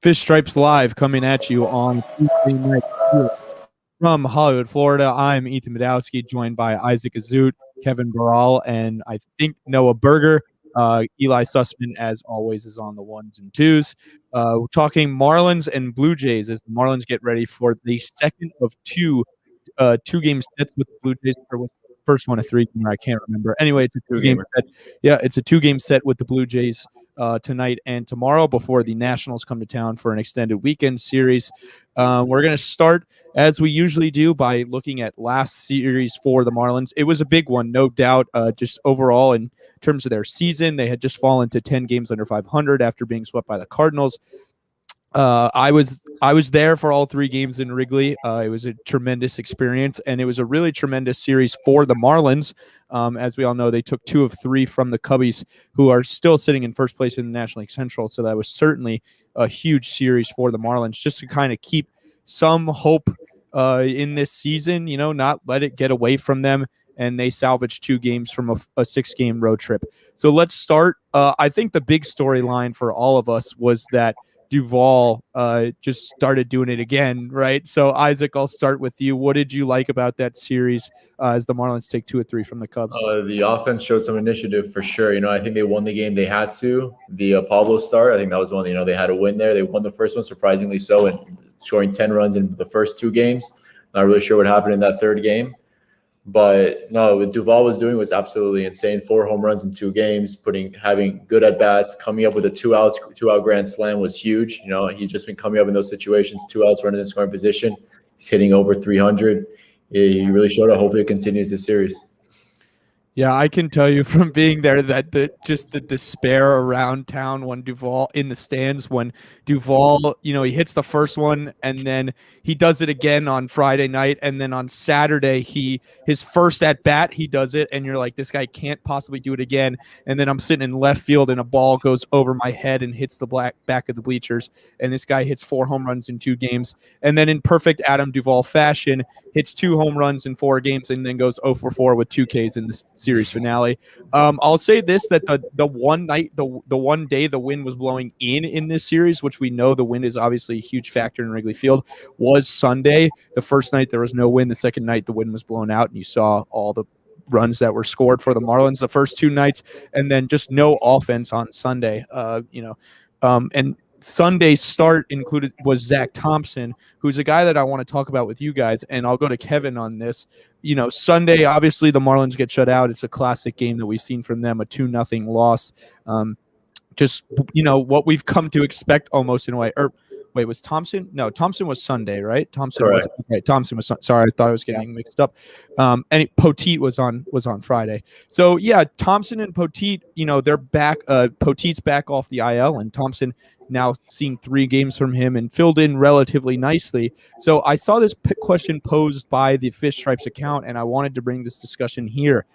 Fish Stripes Live coming at you on Tuesday night here from Hollywood, Florida. I'm Ethan Medowski, joined by Isaac Azut, Kevin Baral, and I think Noah Berger. Eli Sussman, as always, is on the ones and twos. We're talking Marlins and Blue Jays as the Marlins get ready for the second of two-game sets with the Blue Jays. Or with the first one, a three-game, I can't remember. Anyway, it's a two-game set. Yeah, it's a two-game set with the Blue Jays tonight and tomorrow before the Nationals come to town for an extended weekend series. We're going to start, as we usually do, by looking at last series for the Marlins. It was a big one, no doubt, just overall in terms of their season. They had just fallen to 10 games under 500 after being swept by the Cardinals. I was there for all three games in Wrigley. It was a tremendous experience, and it was a really tremendous series for the Marlins. As we all know, they took 2 of 3 from the Cubbies, who are still sitting in first place in the National League Central. So that was certainly a huge series for the Marlins, just to kind of keep some hope in this season. Not let it get away from them. And they salvaged 2 games from a 6-game road trip. So let's start. I think the big storyline for all of us was that Duvall just started doing it again, right? So, Isaac, I'll start with you. What did you like about that series as the Marlins take 2 of 3 from the Cubs? The offense showed some initiative for sure. I think they won the game they had to. The Pablo start, I think that was one, they had to win there. They won the first one, surprisingly so, and scoring 10 runs in the first 2 games. Not really sure what happened in that third game. But no, what Duvall was doing was absolutely insane. 4 home runs in 2 games, having good at bats, coming up with a 2-out grand slam was huge. He's just been coming up in those situations, 2 outs, running in scoring position. He's hitting over 300. He really showed up. Hopefully, it continues this series. Yeah, I can tell you from being there that just the despair around town when Duvall in the stands, when Duvall, he hits the first one and then he does it again on Friday night. And then on Saturday, his first at bat, he does it. And you're like, this guy can't possibly do it again. And then I'm sitting in left field and a ball goes over my head and hits the back of the bleachers. And this guy hits 4 home runs in 2 games. And then in perfect Adam Duvall fashion, hits 2 home runs in 4 games and then goes 0 for 4 with 2 Ks in the series finale. I'll say this, that the one night, the one day the wind was blowing in this series, which we know the wind is obviously a huge factor in Wrigley Field, was Sunday. The first night there was no wind. The second night the wind was blown out and you saw all the runs that were scored for the Marlins the first 2 nights, and then just no offense on Sunday. And Sunday's start was Zach Thompson, who's a guy that I want to talk about with you guys, and I'll go to Kevin on this. Sunday, obviously the Marlins get shut out. It's a classic game that we've seen from them, a 2-0 loss. Just what we've come to expect almost in a way. Wait, was Thompson? No, Thompson was Sunday, right? Thompson was okay. Thompson was sorry, I thought I was getting mixed up. And Poteet was on Friday. So yeah, Thompson and Poteet, they're back. Poteet's back off the IL, and Thompson now seen 3 games from him and filled in relatively nicely. So I saw this question posed by the Fish Stripes account, and I wanted to bring this discussion here.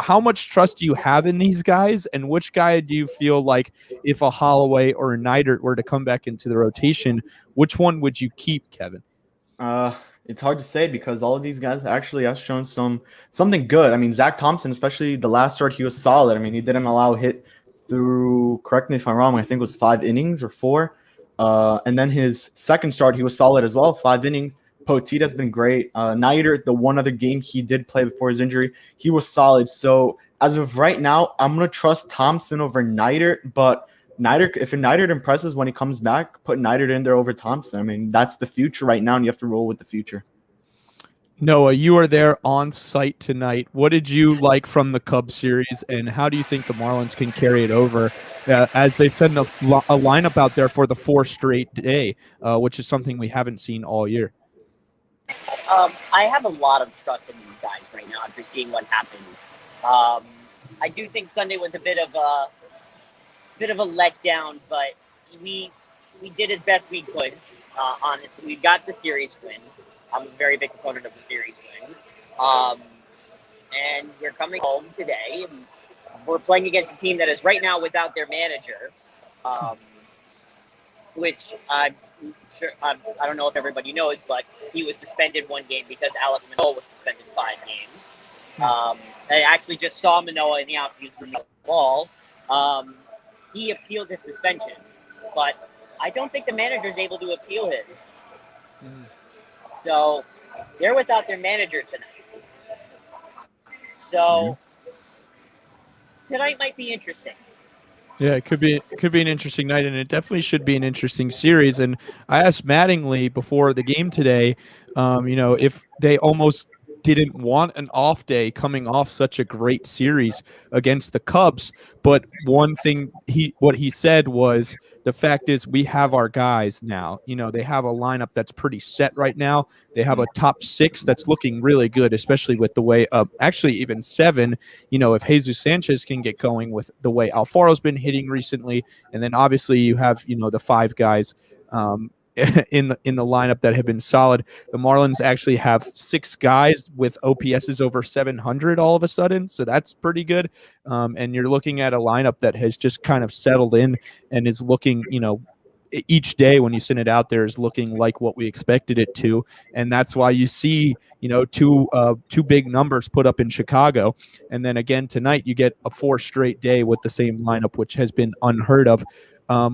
How much trust do you have in these guys, and which guy do you feel like, if a Holloway or a Neidert were to come back into the rotation, which one would you keep, Kevin? It's hard to say because all of these guys actually have shown something good. I mean, Zach Thompson, especially the last start, he was solid. I mean, he didn't allow a hit through, correct me if I'm wrong, I think it was 5 innings or 4. And then his second start, he was solid as well, 5 innings. Poteet has been great. Neidert, the one other game he did play before his injury, he was solid. So as of right now, I'm going to trust Thompson over Neidert. But if Neidert impresses when he comes back, put Neidert in there over Thompson. I mean, that's the future right now, and you have to roll with the future. Noah, you are there on site tonight. What did you like from the Cubs series, and how do you think the Marlins can carry it over as they send a lineup out there for the 4th straight day, which is something we haven't seen all year? I have a lot of trust in these guys right now after seeing what happened. I do think Sunday was a bit of a letdown, but we did as best we could. Honestly, we got the series win. I'm a very big proponent of the series win. And we're coming home today, and we're playing against a team that is right now without their manager. Which I'm sure, I don't know if everybody knows, but he was suspended 1 game because Alek Manoah was suspended 5 games. I actually just saw Manoah in the outfield for no ball. He appealed his suspension, but I don't think the manager is able to appeal his. So they're without their manager tonight. So tonight might be interesting. Yeah, it could be an interesting night, and it definitely should be an interesting series. And I asked Mattingly before the game today, if they almost didn't want an off day coming off such a great series against the Cubs. But one thing what he said was, the fact is we have our guys now. They have a lineup that's pretty set right now. They have a top 6 that's looking really good, especially with the way actually even 7, if Jesus Sanchez can get going with the way Alfaro's been hitting recently. And then obviously you have, the 5 guys in the lineup that have been solid. The Marlins actually have 6 guys with OPSs over 700 all of a sudden, so that's pretty good. And you're looking at a lineup that has just kind of settled in and is looking, each day when you send it out there is looking like what we expected it to, and that's why you see, two big numbers put up in Chicago, and then again tonight you get a 4 straight day with the same lineup, which has been unheard of.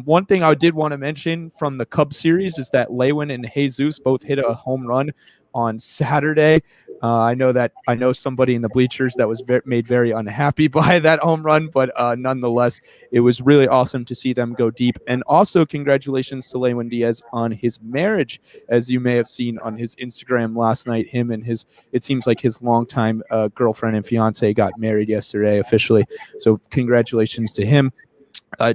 One thing I did want to mention from the Cubs series is that Lewin and Jesus both hit a home run on Saturday. I know somebody in the bleachers that was made very unhappy by that home run, but nonetheless, it was really awesome to see them go deep. And also, congratulations to Lewin Diaz on his marriage, as you may have seen on his Instagram last night. Him and it seems like his longtime girlfriend and fiance got married yesterday officially. So congratulations to him.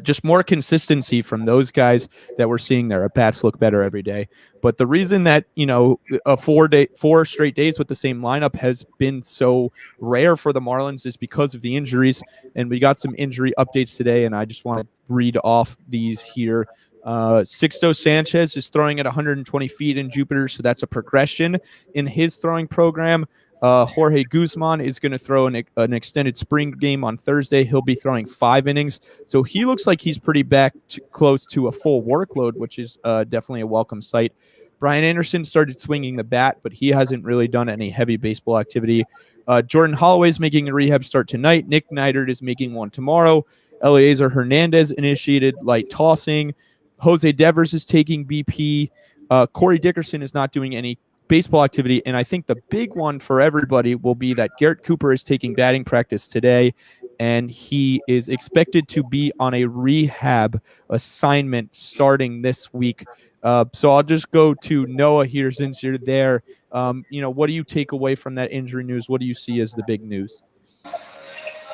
Just more consistency from those guys that we're seeing there. At bats look better every day. But the reason that, 4 straight days with the same lineup has been so rare for the Marlins is because of the injuries. And we got some injury updates today, and I just want to read off these here. Sixto Sanchez is throwing at 120 feet in Jupiter, so that's a progression in his throwing program. Jorge Guzman is going to throw an extended spring game on Thursday. He'll be throwing 5 innings. So he looks like he's pretty close to a full workload, which is definitely a welcome sight. Brian Anderson started swinging the bat, but he hasn't really done any heavy baseball activity. Jordan Holloway's making a rehab start tonight. Nick Neidert is making one tomorrow. Eliezer Hernandez initiated light tossing. Jose Devers is taking BP. Corey Dickerson is not doing any baseball activity, and I think the big one for everybody will be that Garrett Cooper is taking batting practice today, and he is expected to be on a rehab assignment starting this week. So I'll just go to Noah here since you're there. What do you take away from that injury news? What do you see as the big news?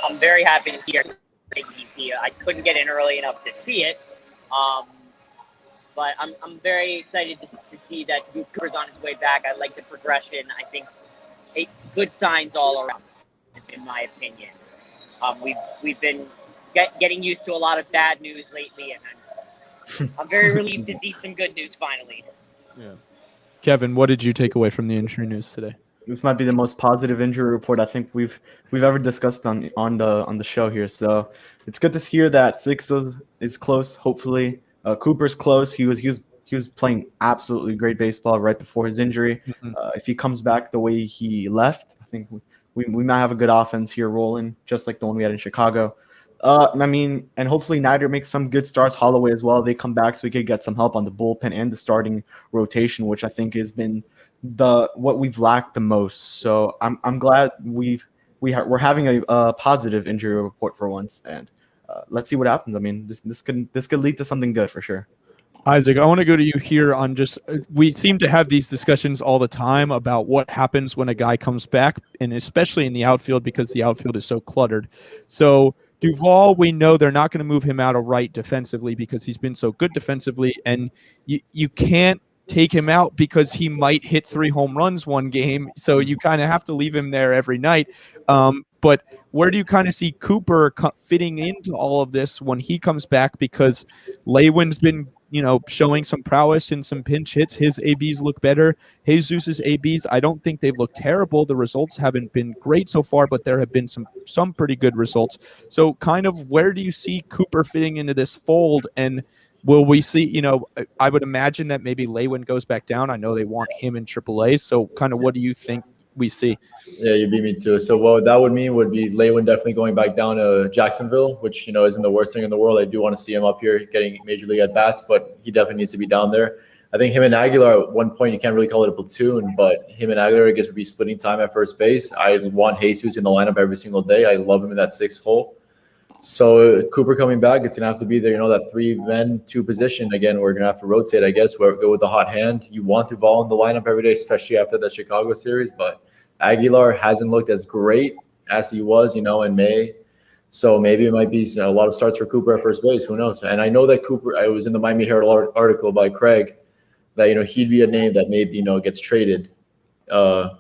I'm very happy to hear MVP. I couldn't get in early enough to see it. But I'm very excited to see that Cooper's on his way back. I like the progression. I think good signs all around, in my opinion. We've been getting used to a lot of bad news lately, and I'm very relieved to see some good news finally. Yeah. Kevin, what did you take away from the injury news today? This might be the most positive injury report I think we've ever discussed on the show here. So it's good to hear that Sixto is close. Hopefully. Cooper's close. He was playing absolutely great baseball right before his injury. Mm-hmm. If he comes back the way he left, I think we might have a good offense here rolling, just like the one we had in Chicago. And hopefully Neidert makes some good starts. Holloway as well. They come back so we could get some help on the bullpen and the starting rotation, which I think has been what we've lacked the most. So I'm glad we're having a positive injury report for once, and let's see what happens. I mean, this could lead to something good for sure. Isaac, I want to go to you here on we seem to have these discussions all the time about what happens when a guy comes back, and especially in the outfield because the outfield is so cluttered. So Duvall, we know they're not going to move him out of right defensively because he's been so good defensively, and you can't take him out because he might hit 3 home runs one game, so you kind of have to leave him there every night. But where do you kind of see Cooper fitting into all of this when he comes back? Because Lewin's been, showing some prowess in some pinch hits. His ABs look better. Jesus's ABs, I don't think they've looked terrible. The results haven't been great so far, but there have been some pretty good results. So kind of where do you see Cooper fitting into this fold? And will we see, I would imagine that maybe Lewin goes back down. I know they want him in AAA. So kind of what do you think we see. Yeah, you beat me too. So what that would mean would be Lewin definitely going back down to Jacksonville, which isn't the worst thing in the world. I do want to see him up here getting major league at bats, but he definitely needs to be down there. I think him and Aguilar at one point, you can't really call it a platoon, but him and Aguilar, I guess, would be splitting time at first base. I want Jesus in the lineup every single day. I love him in that sixth hole. So Cooper coming back, it's gonna have to be there. That 3-men, 2 position again. We're gonna have to rotate, I guess. Go with the hot hand. You want Duvall in the lineup every day, especially after the Chicago series. But Aguilar hasn't looked as great as he was, in May. So maybe it might be a lot of starts for Cooper at first base. Who knows? And I know that Cooper. I was in the Miami Herald article by Craig that he'd be a name that maybe gets traded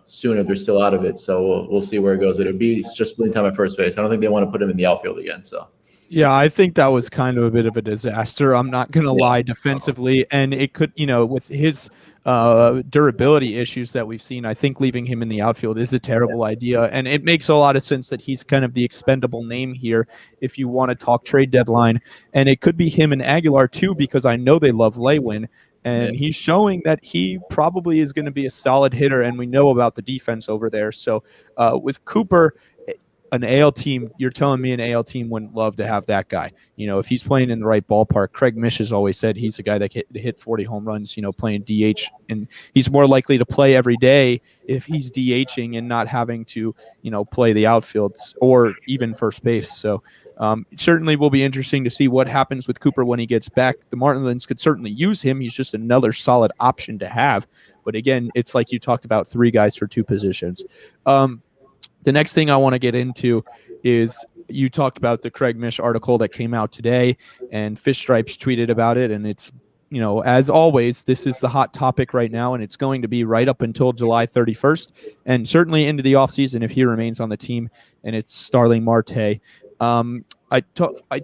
soon if they're still out of it. So we'll see where it goes. It'll be just splitting time at first base. I don't think they want to put him in the outfield again. So yeah, I think that was kind of a bit of a disaster. I'm not going to lie defensively, and it could, with his durability issues that we've seen, I think leaving him in the outfield is a terrible idea, and it makes a lot of sense that he's kind of the expendable name here if you want to talk trade deadline, and it could be him and Aguilar too, because I know they love Lewin. And he's showing that he probably is going to be a solid hitter, and we know about the defense over there. So with Cooper, an AL team, you're telling me an AL team wouldn't love to have that guy. If he's playing in the right ballpark, Craig Mish has always said he's a guy that can hit 40 home runs, playing DH. And he's more likely to play every day if he's DHing and not having to, play the outfields or even first base. So it certainly will be interesting to see what happens with Cooper when he gets back. The Marlins could certainly use him. He's just another solid option to have. But again, it's like you talked about, 3 guys for 2 positions. The next thing I want to get into is you talked about the Craig Mish article that came out today, and Fish Stripes tweeted about it. And it's, as always, this is the hot topic right now, and it's going to be right up until July 31st and certainly into the offseason if he remains on the team, and it's Starling Marte. I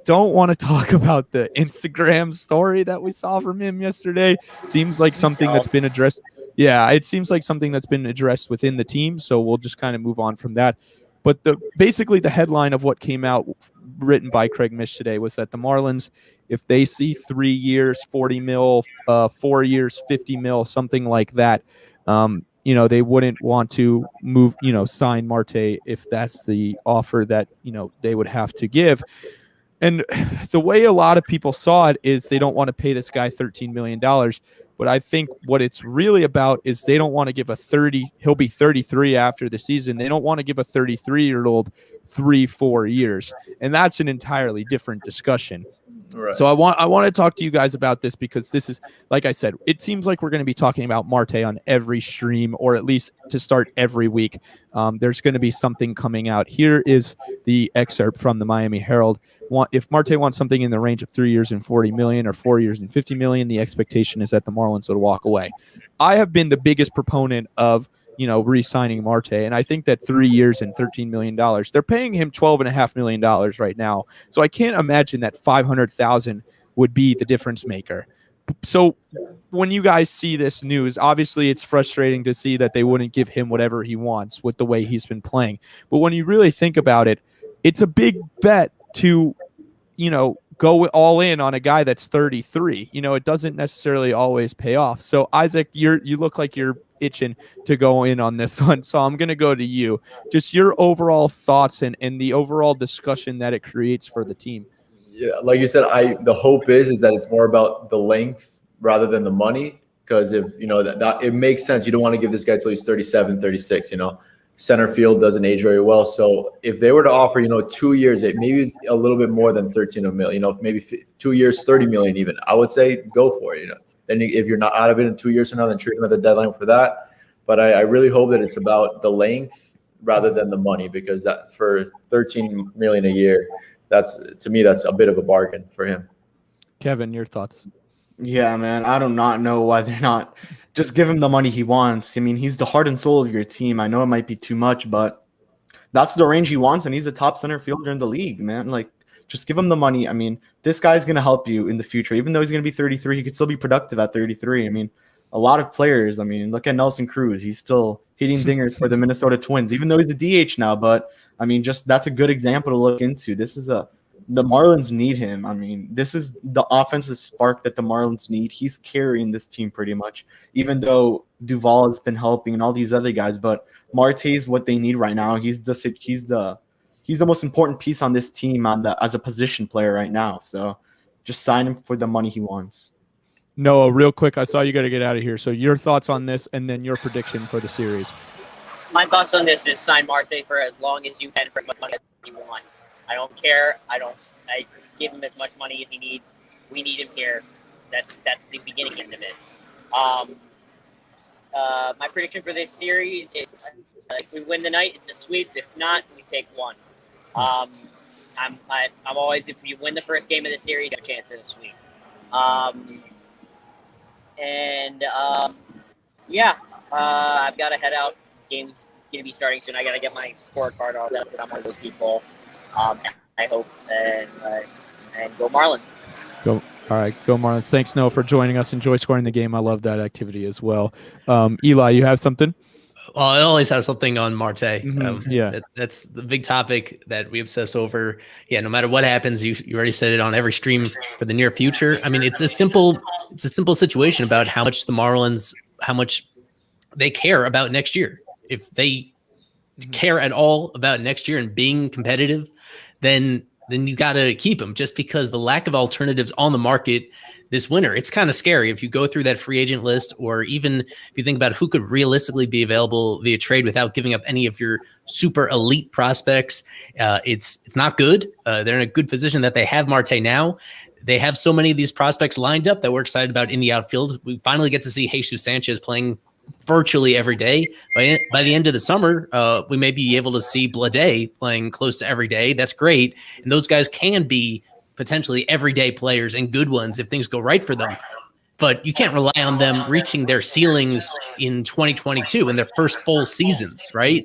don't want to talk about the Instagram story that we saw from him yesterday. Seems like something that's been addressed. Yeah, it seems like something that's been addressed within the team, so we'll just kind of move on from that. But basically the headline of what came out written by Craig Mish today was that the Marlins, if they see 3 years, 40 mil, 4 years, 50 mil, something like that, they wouldn't want to move, sign Marte if that's the offer that, they would have to give. And the way a lot of people saw it is they don't want to pay this guy $13 million. But I think what it's really about is they don't want to give he'll be 33 after the season. They don't want to give a 33-year-old 3-4 years. And that's an entirely different discussion. Right. So I want to talk to you guys about this, because this is, like I said, it seems like we're going to be talking about Marte on every stream, or at least to start every week. There's going to be something coming out. Here is the excerpt from the Miami Herald. If Marte wants something in the range of 3 years and 40 million or 4 years and 50 million, the expectation is that the Marlins would walk away. I have been the biggest proponent of re-signing Marte, and I think that 3 years and $13 million, they're paying him $12.5 million right now. So I can't imagine that $500,000 would be the difference maker. So when you guys see this news, obviously it's frustrating to see that they wouldn't give him whatever he wants with the way he's been playing. But when you really think about it, it's a big bet to, go all in on a guy that's 33. It doesn't necessarily always pay off. So Isaac, you look like you're itching to go in on this one. So I'm going to go to you. Just your overall thoughts and the overall discussion that it creates for the team. Yeah, like you said, the hope is that it's more about the length rather than the money. Because if, that it makes sense. You don't want to give this guy till he's 37, 36, Center field doesn't age very well. So if they were to offer, 2 years, maybe it's a little bit more than 13 million, maybe 2 years, 30 million even, I would say go for it. Then if you're not out of it in 2 years from now, then treat him at the deadline for that. But I really hope that it's about the length rather than the money, because that for 13 million a year, to me, that's a bit of a bargain for him. Kevin, your thoughts? Yeah, man, I do not know why they're not just give him the money he wants. I mean, he's the heart and soul of your team. I know it might be too much, but that's the range he wants, and he's a top center fielder in the league, man. Like, just give him the money. I mean, this guy's going to help you in the future. Even though he's going to be 33, he could still be productive at 33. I mean, a lot of players, look at Nelson Cruz. He's still hitting dingers for the Minnesota Twins, even though he's a DH now. But, just that's a good example to look into. This is a the Marlins need him. I mean, this is the offensive spark that the Marlins need. He's carrying this team pretty much, even though Duvall has been helping and all these other guys. But Marte is what they need right now. He's the most important piece on this team as a position player right now. So just sign him for the money he wants. Noah, real quick, I saw you got to get out of here. So your thoughts on this, and then your prediction for the series. My thoughts on this is sign Marte for as long as you can for as much money as he wants. I don't care. I give him as much money as he needs. We need him here. That's the beginning end of it. My prediction for this series is if we win the night, it's a sweep. If not, we take one. I'm always, if you win the first game of the series, you have a chance at a sweep. I've got to head out. Game's going to be starting soon. I got to get my scorecard all set, but I'm one of those people. I hope and go Marlins. Go. All right, go Marlins. Thanks, Noah, for joining us. Enjoy scoring the game. I love that activity as well. Eli, you have something? Well, I always have something on Marte. Yeah, that's the big topic that we obsess over. Yeah, no matter what happens, you already said it on every stream for the near future. I mean, it's a simple situation about how much the Marlins, how much they care about next year. If they care at all about next year and being competitive, then you got to keep them. Just because the lack of alternatives on the market this winter, it's kind of scary. If you go through that free agent list, or even if you think about who could realistically be available via trade without giving up any of your super elite prospects, it's not good. They're in a good position that they have Marte now. They have so many of these prospects lined up that we're excited about in the outfield. We finally get to see Jesus Sanchez playing virtually every day. By the end of the summer, we may be able to see Blade playing close to every day. That's great. And those guys can be potentially everyday players and good ones if things go right for them. But you can't rely on them reaching their ceilings in 2022 in their first full seasons, right?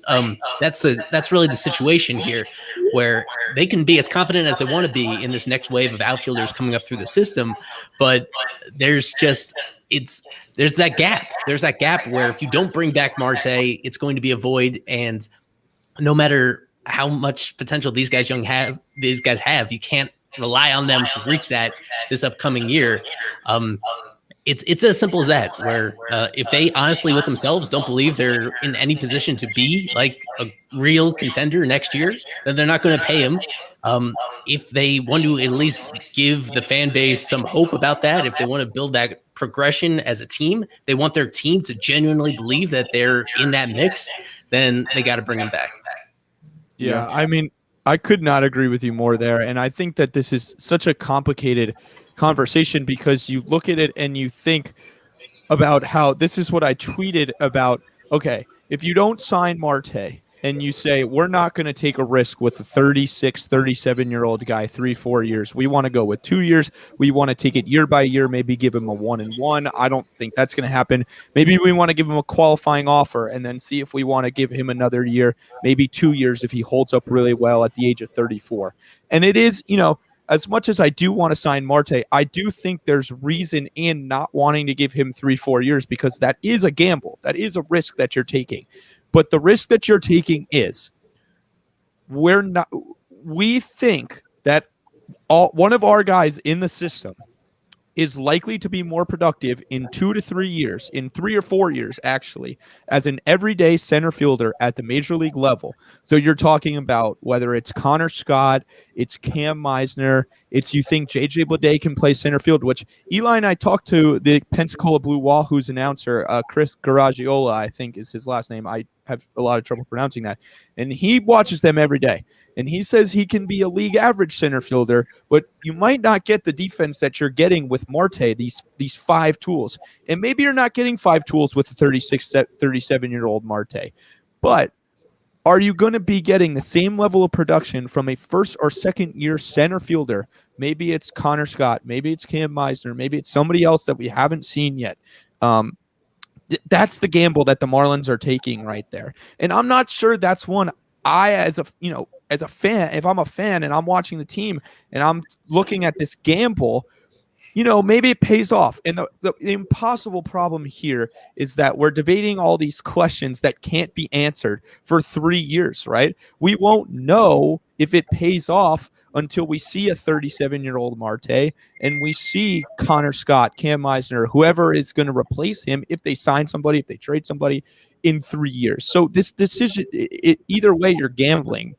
That's really the situation here, where they can be as confident as they want to be in this next wave of outfielders coming up through the system. But there's that gap. There's that gap where if you don't bring back Marte, it's going to be a void. And no matter how much potential these guys have, you can't rely on them to reach that this upcoming year. It's as simple as that, where if they honestly with themselves don't believe they're in any position to be like a real contender next year, then they're not going to pay him. If they want to at least give the fan base some hope about that, if they want to build that progression as a team, they want their team to genuinely believe that they're in that mix, then they got to bring him back. Yeah, I mean, I could not agree with you more there. And I think that this is such a complicated conversation because you look at it and you think about how this is what I tweeted about. Okay, if you don't sign Marte and you say, we're not going to take a risk with a 36, 37-year-old guy, 3-4 years. We want to go with 2 years. We want to take it year by year, maybe give him a 1-1. I don't think that's going to happen. Maybe we want to give him a qualifying offer and then see if we want to give him another year, maybe 2 years if he holds up really well at the age of 34. And it is, as much as I do want to sign Marte, I do think there's reason in not wanting to give him 3-4 years because that is a gamble. That is a risk that you're taking. But the risk that you're taking is we think that one of our guys in the system is likely to be more productive in 2 to 3 years, in 3 or 4 years, actually, as an everyday center fielder at the major league level. So you're talking about whether it's Connor Scott, it's Cam Meisner, it's you think J.J. Bleday can play center field, which Eli and I talked to the Pensacola Blue Wahoos announcer, Chris Garagiola, I think is his last name. I have a lot of trouble pronouncing that. And he watches them every day. And he says he can be a league average center fielder, but you might not get the defense that you're getting with Marte, these 5 tools. And maybe you're not getting 5 tools with a 36, 37-year-old Marte. But are you going to be getting the same level of production from a first or second year center fielder? Maybe it's Connor Scott. Maybe it's Cam Meisner. Maybe it's somebody else that we haven't seen yet. That's the gamble that the Marlins are taking right there. And I'm not sure that's one as a fan, if I'm a fan and I'm watching the team and I'm looking at this gamble, maybe it pays off. And the impossible problem here is that we're debating all these questions that can't be answered for 3 years, right? We won't know if it pays off until we see a 37-year-old Marte and we see Connor Scott, Cam Meisner, whoever is going to replace him, if they sign somebody, if they trade somebody in 3 years. So this decision, either way, you're gambling.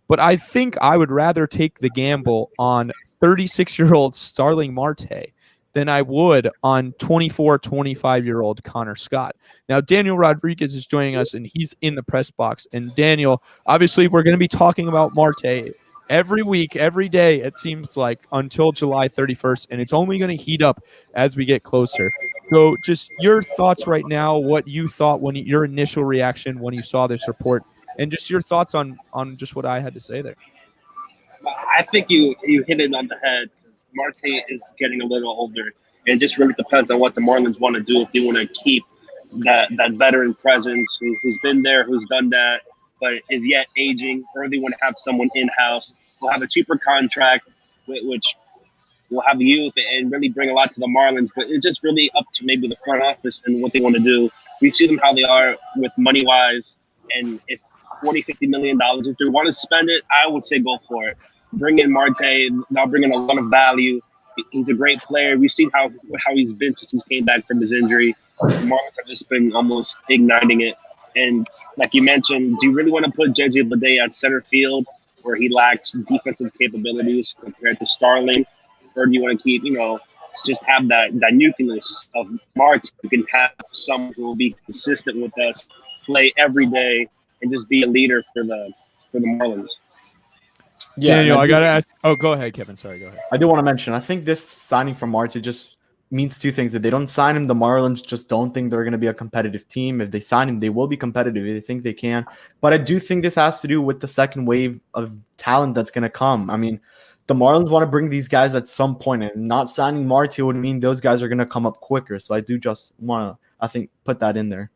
But I think I would rather take the gamble on 36-year-old Starling Marte than I would on 24, 25-year-old Connor Scott. Now, Daniel Rodriguez is joining us, and he's in the press box. And Daniel, obviously, we're going to be talking about Marte every week, every day, it seems like, until July 31st, and it's only going to heat up as we get closer. So just your thoughts right now, what you thought when your initial reaction when you saw this report, and just your thoughts on just what I had to say there. I think you hit it on the head because Marte is getting a little older. It just really depends on what the Marlins want to do, if they want to keep that veteran presence who's been there, who's done that, but is yet aging, or they want to have someone in-house. We'll have a cheaper contract, which will have youth and really bring a lot to the Marlins. But it's just really up to maybe the front office and what they want to do. We've seen them how they are with money-wise, and if $40-50 million, if they want to spend it, I would say go for it. Bring in Marte, now bring in a lot of value. He's a great player. We've seen how he's been since he came back from his injury. The Marlins have just been almost igniting it. And like you mentioned, do you really want to put JJ Bleday at center field where he lacks defensive capabilities compared to Starling? Or do you want to keep, just have that nucleus of Marte who can have someone who will be consistent with us, play every day, and just be a leader for the Marlins? Yeah, Daniel, I got to ask. Oh, go ahead, Kevin. Sorry, go ahead. I do want to mention, I think this signing from Marte just means two things. If they don't sign him, the Marlins just don't think they're going to be a competitive team. If they sign him, they will be competitive. They think they can. But I do think this has to do with the second wave of talent that's going to come. I mean, the Marlins want to bring these guys at some point, and not signing Marte would mean those guys are going to come up quicker. So I do just want to, I think, put that in there.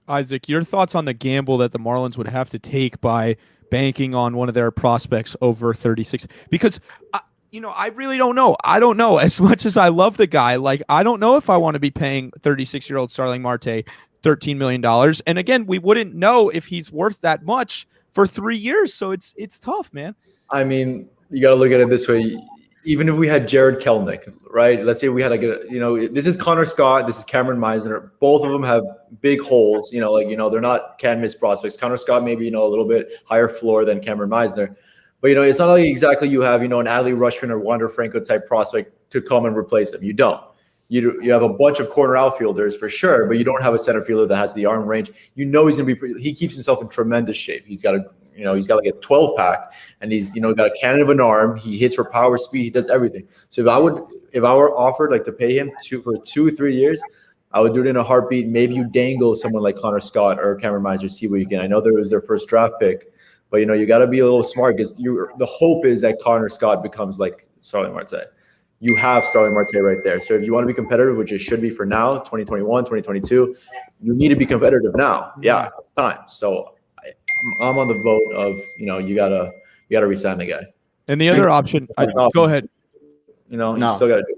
Isaac, your thoughts on the gamble that the Marlins would have to take by banking on one of their prospects over 36? Because, I really don't know. I don't know. As much as I love the guy, I don't know if I want to be paying 36-year-old Starling Marte $13 million. And again, we wouldn't know if he's worth that much for 3 years. So it's tough, man. I mean, you got to look at it this way. Even if we had Jared Kelenic, right? Let's say we had this is Connor Scott, this is Cameron Meisner. Both of them have big holes. They're not can't-miss prospects. Connor Scott maybe a little bit higher floor than Cameron Meisner, but it's not like exactly you have an Adley Rutschman or Wander Franco type prospect to come and replace him. You don't. You have a bunch of corner outfielders for sure, but you don't have a center fielder that has the arm range. He's gonna be. He keeps himself in tremendous shape. He's got he's got like a 12-pack, and he's got a cannon of an arm. He hits for power, speed. He does everything. So if I were offered to pay him for 2 or 3 years, I would do it in a heartbeat. Maybe you dangle someone like Connor Scott or Cameron Meisner, see what you can. I know there was their first draft pick, but you got to be a little smart because the hope is that Connor Scott becomes like Starling Marte. You have Starling Marte right there. So if you want to be competitive, which it should be for now, 2021, 2022, you need to be competitive now. Yeah, it's time. So I'm on the boat of you gotta resign the guy. And the other option, go ahead. You still gotta do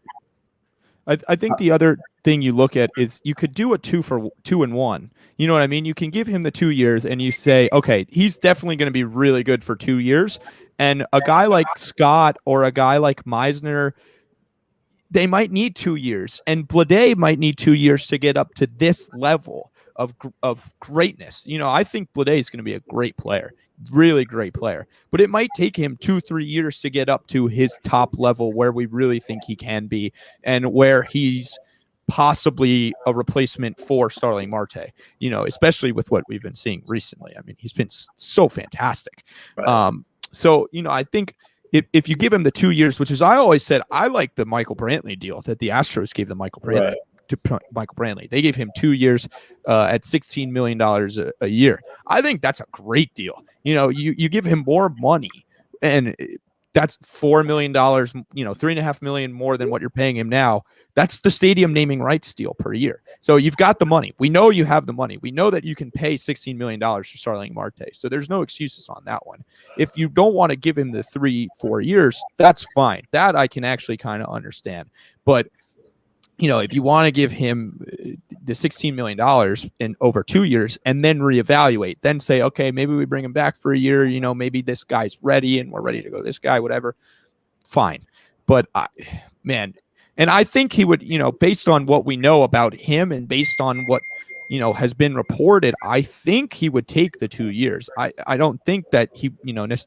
it. I think the other thing you look at is you could do a 2-for-2-1. You know what I mean? You can give him the 2 years and you say, okay, he's definitely going to be really good for 2 years. And a guy like Scott or a guy like Meisner, they might need 2 years, and Bleday might need 2 years to get up to this level of greatness. I think Bleday is going to be a great player, really great player, but it might take him 2-3 years to get up to his top level where we really think he can be and where he's possibly a replacement for Starling Marte, especially with what we've been seeing recently. I mean, he's been so fantastic. Right. I think if you give him the 2 years, which is, I always said, I like the Michael Brantley deal that the Astros gave the Michael Brantley. Right. To Michael Brantley. They gave him 2 years at $16 million a year. I think that's a great deal. You give him more money, and that's $4 million, $3.5 million more than what you're paying him now. That's the stadium naming rights deal per year. So you've got the money. We know you have the money. We know that you can pay $16 million for Starling Marte. So there's no excuses on that one. If you don't want to give him the 3-4 years, that's fine. That I can actually kind of understand. But if you want to give him the $16 million in over 2 years and then reevaluate, then say, okay, maybe we bring him back for a year. Maybe this guy's ready and we're ready to go. This guy, whatever. Fine. But and I think he would, based on what we know about him and based on what, has been reported, I think he would take the 2 years. I don't think that he,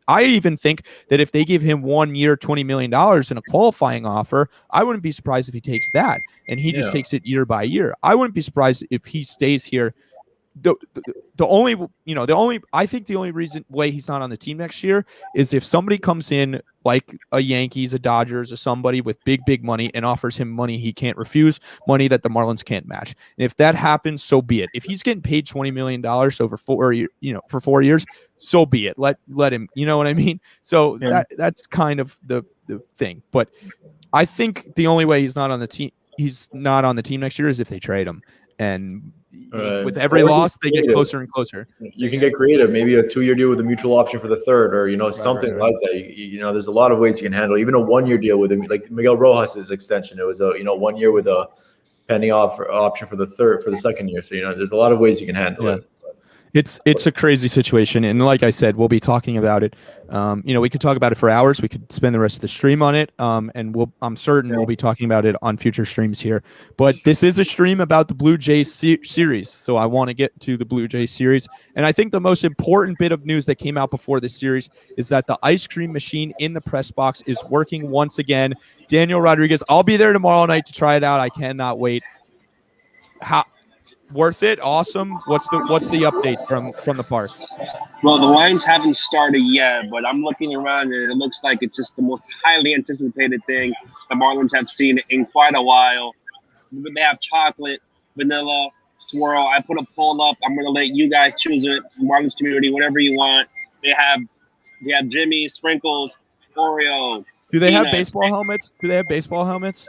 I even think that if they give him 1 year, $20 million in a qualifying offer, I wouldn't be surprised if he takes that and he just takes it year by year. I wouldn't be surprised if he stays here. I think the only way he's not on the team next year is if somebody comes in like a Yankees, a Dodgers, or somebody with big money and offers him money he can't refuse, money that the Marlins can't match. And if that happens, so be it. If he's getting paid $20 million over for 4 years, so be it. Let him, you know what I mean? So that's kind of the thing. But I think the only way he's not on the team next year is if they trade him. And with every loss, they get closer and closer. You can get creative, maybe a 2-year deal with a mutual option for the third, or something like that. There's a lot of ways you can handle even a 1-year deal with him, like Miguel Rojas's extension. It was a 1 year with a pending option for the second year. So there's a lot of ways you can handle it. It's a crazy situation, and like I said, we'll be talking about it. We could talk about it for hours. We could spend the rest of the stream on it, and I'm certain we'll be talking about it on future streams here. But this is a stream about the Blue Jays series, so I want to get to the Blue Jays series. And I think the most important bit of news that came out before this series is that the ice cream machine in the press box is working once again. Daniel Rodriguez, I'll be there tomorrow night to try it out. I cannot wait. Worth it? Awesome. What's the update from the park? Well, the lines haven't started yet, but I'm looking around and it looks like it's just the most highly anticipated thing the Marlins have seen in quite a while. They have chocolate, vanilla, swirl. I put a poll up. I'm going to let you guys choose it. Marlins community, whatever you want. They have Jimmy, sprinkles, Oreo. Do they have baseball helmets?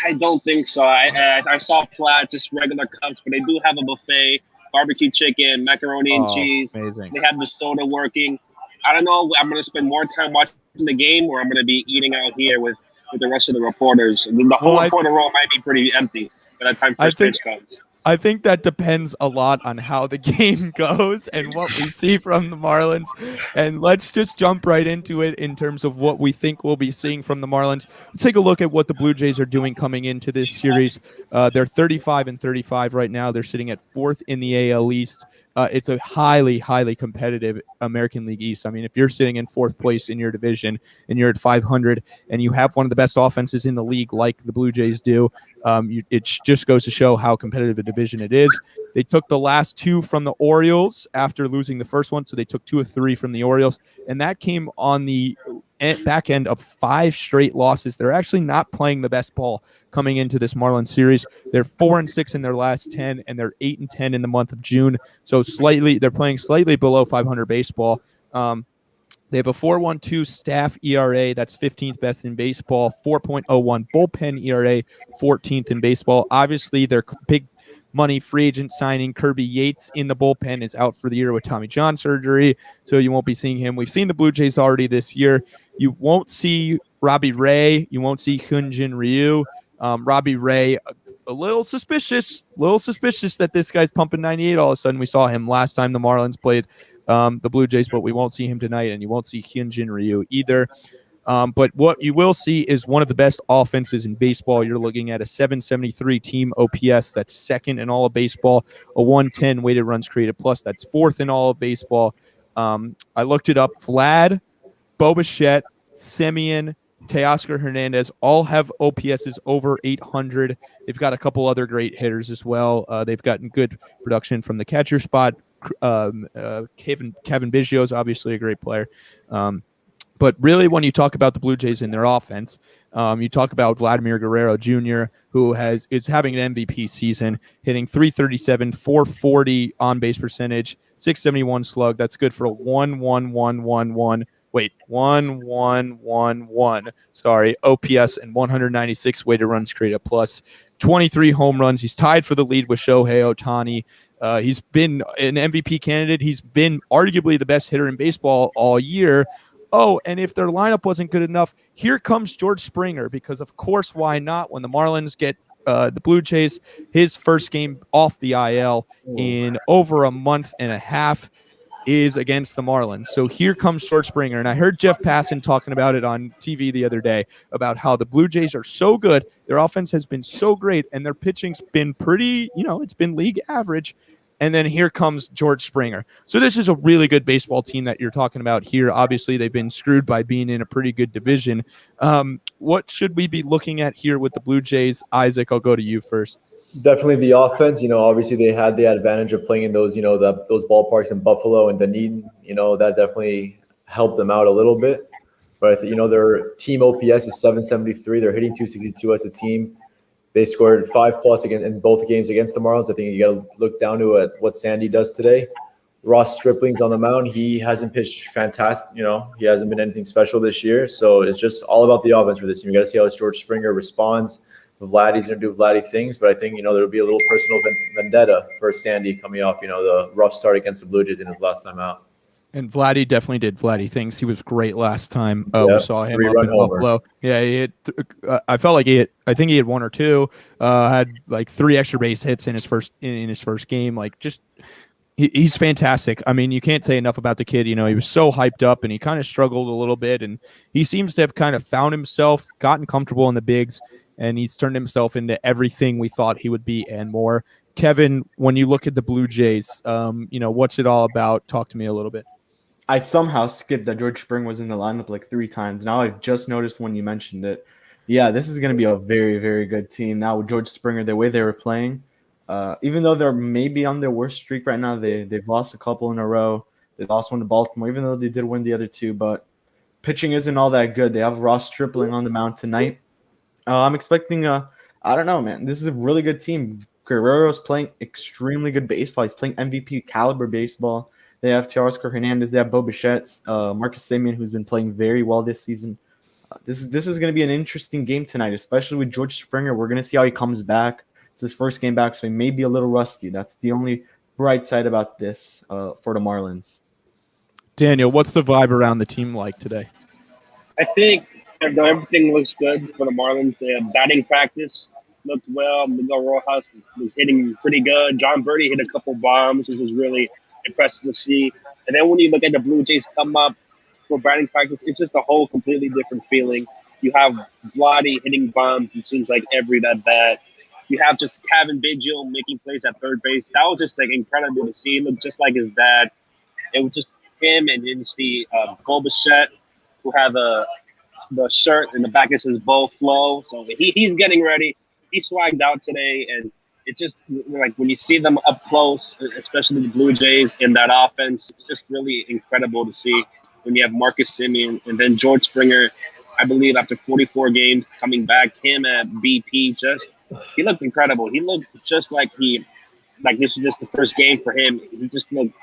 I don't think so. I saw flat, just regular cups, but they do have a buffet, barbecue chicken, macaroni and cheese. Amazing. They have the soda working. I don't know. I'm going to spend more time watching the game, or I'm going to be eating out here with the rest of the reporters. The whole reporter row might be pretty empty by the time first pitch comes. I think that depends a lot on how the game goes and what we see from the Marlins. And let's just jump right into it in terms of what we think we'll be seeing from the Marlins. Let's take a look at what the Blue Jays are doing coming into this series. They're 35-35 right now. They're sitting at 4th in the AL East. It's a highly, highly competitive American League East. I mean, if you're sitting in 4th place in your division and you're at 500 and you have one of the best offenses in the league like the Blue Jays do, it just goes to show how competitive a division it is. They took the last 2 from the Orioles after losing the first one, so they took 2 of 3 from the Orioles, and that came on the back end of 5 straight losses. They're actually not playing the best ball coming into this Marlins series. They're 4-6 in their last 10, and they're 8-10 in the month of June. So they're playing slightly below 500 baseball. They have a 4.12 staff ERA. That's 15th best in baseball. 4.01 bullpen ERA, 14th in baseball. Obviously, their big money free agent signing, Kirby Yates, in the bullpen is out for the year with Tommy John surgery, so you won't be seeing him. We've seen the Blue Jays already this year. You won't see Robbie Ray. You won't see Hyunjin Ryu. Robbie Ray, a little suspicious that this guy's pumping 98 all of a sudden. We saw him last time the Marlins played the Blue Jays, but we won't see him tonight, and you won't see Hyunjin Ryu either. But what you will see is one of the best offenses in baseball. You're looking at a 773 team OPS. That's 2nd in all of baseball. A 110 weighted runs created plus. That's 4th in all of baseball. I looked it up. Vlad, Bo Bichette, Semien, Teoscar Hernandez all have OPSs over 800. They've got a couple other great hitters as well. They've gotten good production from the catcher spot. Kevin Biggio is obviously a great player. But really, when you talk about the Blue Jays and their offense, you talk about Vladimir Guerrero Jr., who is having an MVP season, hitting .337, 440 on-base percentage, .671 slug. That's good for a 1.1111 Wait, 1-1-1-1. Sorry, OPS and 196 weighted runs created plus 23 home runs. He's tied for the lead with Shohei Ohtani. He's been an MVP candidate. He's been arguably the best hitter in baseball all year. Oh, and if their lineup wasn't good enough, here comes George Springer, because of course, why not? When the Marlins get the Blue Jays, his first game off the IL in over a month and a half is against the Marlins. So here comes George Springer. And I heard Jeff Passan talking about it on TV the other day about how the Blue Jays are so good. Their offense has been so great, and their pitching's been pretty, it's been league average. And then here comes George Springer. So this is a really good baseball team that you're talking about here. Obviously, they've been screwed by being in a pretty good division. What should we be looking at here with the Blue Jays? Isaac, I'll go to you first. Definitely the offense. Obviously they had the advantage of playing in those, those ballparks in Buffalo and Dunedin. That definitely helped them out a little bit. But I think, their team OPS is 773. They're hitting 262 as a team. They scored 5+ again in both games against the Marlins. I think you got to look down to what Sandy does today. Ross Stripling's on the mound. He hasn't pitched fantastic. He hasn't been anything special this year. So it's just all about the offense for this team. You got to see how George Springer responds. Vladdy's going to do Vladdy things, but I think, there'll be a little personal vendetta for Sandy coming off, the rough start against the Blue Jays in his last time out. And Vladdy definitely did Vladdy things. He was great last time we saw him up in Buffalo. Yeah, he hit, I felt like I think he had 1 or 2, had like 3 extra base hits in his first game. Like, just he's fantastic. I mean, you can't say enough about the kid. He was so hyped up, and he kind of struggled a little bit, and he seems to have kind of found himself, gotten comfortable in the bigs, and he's turned himself into everything we thought he would be and more. Kevin, when you look at the Blue Jays, what's it all about? Talk to me a little bit. I somehow skipped that George Springer was in the lineup like 3 times. Now I've just noticed when you mentioned it. Yeah, this is going to be a very, very good team. Now with George Springer, the way they were playing, even though they're maybe on their worst streak right now, they've lost a couple in a row. They lost one to Baltimore, even though they did win the other 2. But pitching isn't all that good. They have Ross Stripling on the mound tonight. I'm expecting I don't know, man. This is a really good team. Guerrero's playing extremely good baseball. He's playing MVP caliber baseball. They have Teoscar Hernandez. They have Bo Bichette, Marcus Semien, who's been playing very well this season. This is going to be an interesting game tonight, especially with George Springer. We're going to see how he comes back. It's his first game back, so he may be a little rusty. That's the only bright side about this for the Marlins. Daniel, what's the vibe around the team like today? I think everything looks good for the Marlins. They have batting practice looked well. Miguel Rojas was hitting pretty good. John Birdie hit a couple bombs, which was really impressive to see. And then when you look at the Blue Jays come up for batting practice, it's just a whole completely different feeling. You have Vladdy hitting bombs, it seems like every at bat. You have just Kevin Biggio making plays at third base. That was just like incredible to see. He looked just like his dad. It was just him, and then you see Bo Bichette, who have the shirt in the back that says Bo Flow. So he's getting ready. He swagged out today, and it's just like when you see them up close, especially the Blue Jays in that offense, it's just really incredible to see when you have Marcus Semien and then George Springer, I believe after 44 games coming back, him at BP, he looked incredible. He looked just like this was just the first game for him. He just looked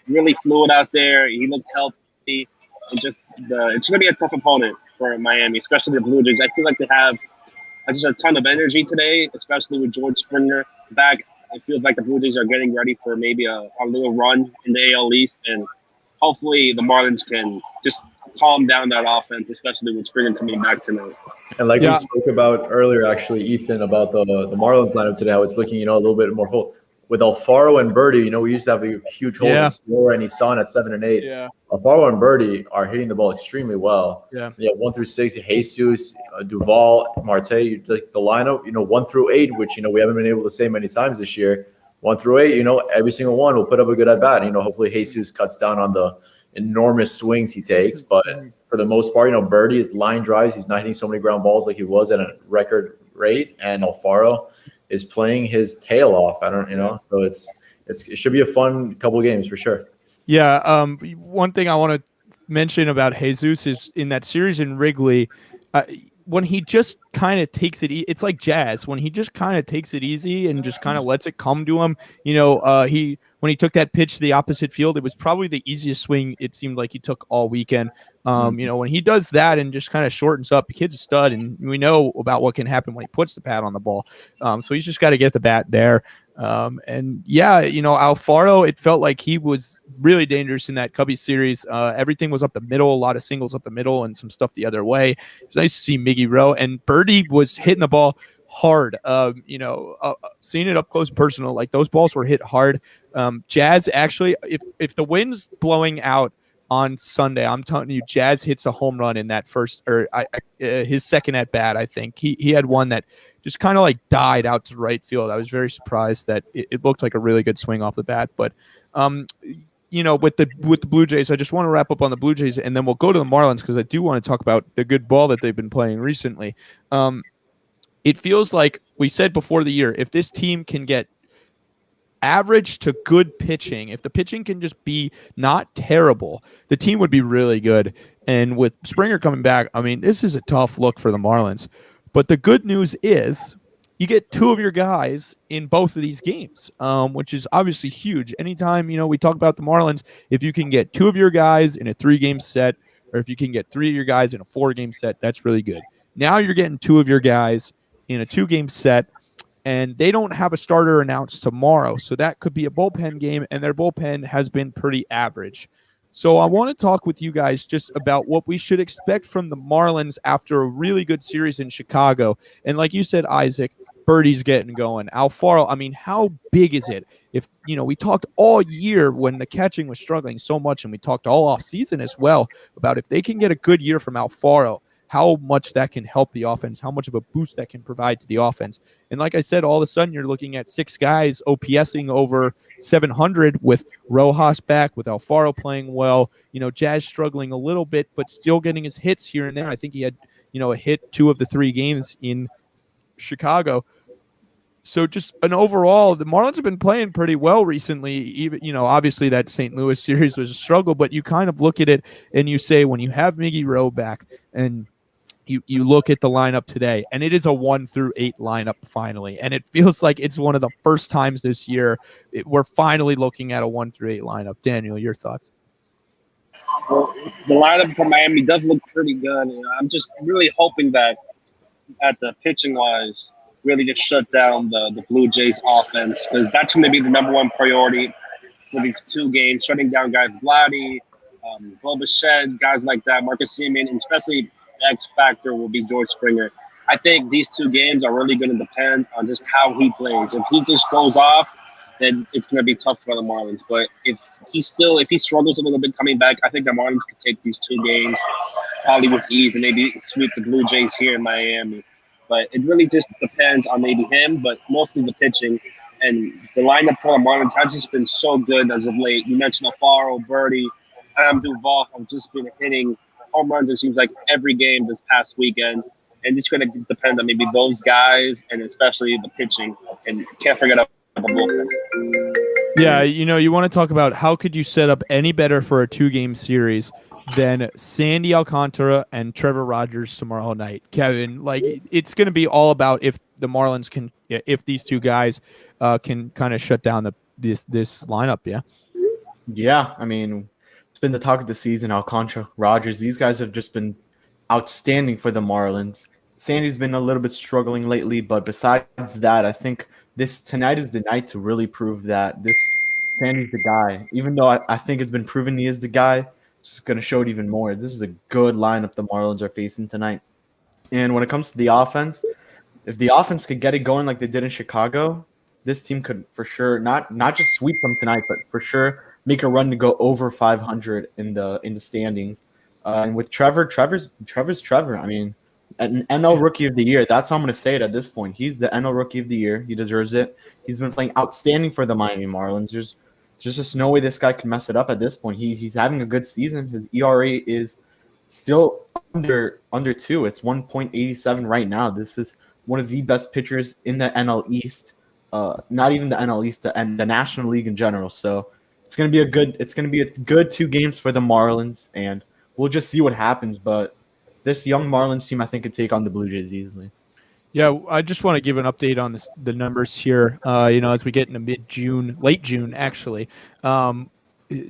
really fluid out there. He looked healthy. And it's going to be a tough opponent for Miami, especially the Blue Jays. I feel like they have just a ton of energy today, especially with George Springer back. It feels like the Blue Jays are getting ready for maybe a little run in the AL East, and hopefully the Marlins can just calm down that offense, especially with Springer coming back tonight. And like we spoke about earlier, actually, Ethan, about the Marlins lineup today, how it's looking, a little bit more full. With Alfaro and Birdie, we used to have a huge hole in Score and Isan at 7 and 8. Yeah. Alfaro and Birdie are hitting the ball extremely well. Yeah. 1 through 6, Jesus, Duvall, Marte, the lineup, 1 through 8, which, we haven't been able to say many times this year. 1 through 8, every single one will put up a good at bat. Hopefully Jesus cuts down on the enormous swings he takes. But for the most part, Birdie, line drives, he's not hitting so many ground balls like he was at a record rate. And Alfaro is playing his tail off. So it should be a fun couple of games for sure. Yeah. One thing I want to mention about Jesus is in that series in Wrigley, when he just kind of takes it, it's like jazz. When he just kind of takes it easy and just kind of lets it come to him, when when he took that pitch to the opposite field, it was probably the easiest swing it seemed like he took all weekend. When he does that and just kind of shortens up, the kid's a stud, and we know about what can happen when he puts the pad on the ball. So he's just got to get the bat there. Alfaro, it felt like he was really dangerous in that Cubbies series. Everything was up the middle, a lot of singles up the middle and some stuff the other way. It was nice to see Miggy Rowe, and Birdie was hitting the ball hard. Seeing it up close and personal, like those balls were hit hard. Jazz actually, if the wind's blowing out on Sunday, I'm telling you, Jazz hits a home run in that his second at bat. I think he had one that just kind of like died out to right field. I was very surprised that it looked like a really good swing off the bat. But with the Blue Jays, I just want to wrap up on the Blue Jays, and then we'll go to the Marlins because I do want to talk about the good ball that they've been playing recently. It feels like we said before the year, if this team can get average to good pitching, if the pitching can just be not terrible, the team would be really good. And with Springer coming back, I mean, this is a tough look for the Marlins. But the good news is you get two of your guys in both of these games, which is obviously huge. Anytime, we talk about the Marlins, if you can get two of your guys in a 3-game set, or if you can get 3 of your guys in a 4-game set, that's really good. Now you're getting 2 of your guys in a 2-game set, and they don't have a starter announced tomorrow. So that could be a bullpen game, and their bullpen has been pretty average. So I want to talk with you guys just about what we should expect from the Marlins after a really good series in Chicago. And like you said, Isaac, Birdie's getting going. Alfaro, I mean, how big is it? If, we talked all year when the catching was struggling so much, and we talked all off season as well about if they can get a good year from Alfaro, how much that can help the offense, how much of a boost that can provide to the offense. And like I said, all of a sudden you're looking at 6 guys OPSing over 700 with Rojas back, with Alfaro playing well, Jazz struggling a little bit, but still getting his hits here and there. I think he had, a hit 2 of the 3 games in Chicago. So just an overall, the Marlins have been playing pretty well recently. Even, obviously that St. Louis series was a struggle, but you kind of look at it and you say, when you have Miggy Rowe back and you look at the lineup today, and it is a 1-8 lineup finally. And it feels like it's one of the first times this year we're finally looking at a 1-8 lineup. Daniel, your thoughts? Well, the lineup for Miami does look pretty good. I'm just really hoping that at the pitching wise, really just shut down the Blue Jays offense, because that's going to be the number one priority for these 2 games, shutting down guys Vladdy, Boba, guys like that, Marcus Semien, and especially the X factor will be George Springer. I think these 2 games are really going to depend on just how he plays. If he just goes off, then it's going to be tough for the Marlins. But if he struggles a little bit coming back, I think the Marlins could take these 2 games probably with ease and maybe sweep the Blue Jays here in Miami. But it really just depends on maybe him, but mostly the pitching. And the lineup for the Marlins has just been so good as of late. You mentioned Alfaro, Birdie, Duvall have just been hitting home runs, it seems like, every game this past weekend. And it's going to depend on maybe those guys and especially the pitching. And can't forget about the bullpen. Yeah, you want to talk about how could you set up any better for a 2-game series than Sandy Alcantara and Trevor Rogers tomorrow night. Kevin, like, it's going to be all about if the Marlins can, if these 2 guys can kind of shut down this lineup. Yeah. Yeah, I mean, it's been the talk of the season. Alcantara, Rogers, these guys have just been outstanding for the Marlins. Sandy's been a little bit struggling lately, but besides that, I think tonight is the night to really prove that Sandy's the guy. Even though I think it's been proven he is the guy, it's going to show it even more. This is a good lineup the Marlins are facing tonight. And when it comes to the offense, if the offense could get it going like they did in Chicago, this team could for sure not just sweep them tonight, but for sure make a run to go over 500 in the standings. And with Trevor's Trevor. I mean, an NL Rookie of the Year. That's how I'm going to say it at this point. He's the NL Rookie of the Year. He deserves it. He's been playing outstanding for the Miami Marlins. There's just no way this guy can mess it up at this point. He's having a good season. His ERA is still under 2. It's 1.87 right now. This is one of the best pitchers in the NL East. Not even the NL East, and the National League in general. So it's gonna be a good 2 games for the Marlins, and we'll just see what happens. But this young Marlins team, I think, could take on the Blue Jays easily. Yeah, I just want to give an update on the numbers here. As we get into late June, actually.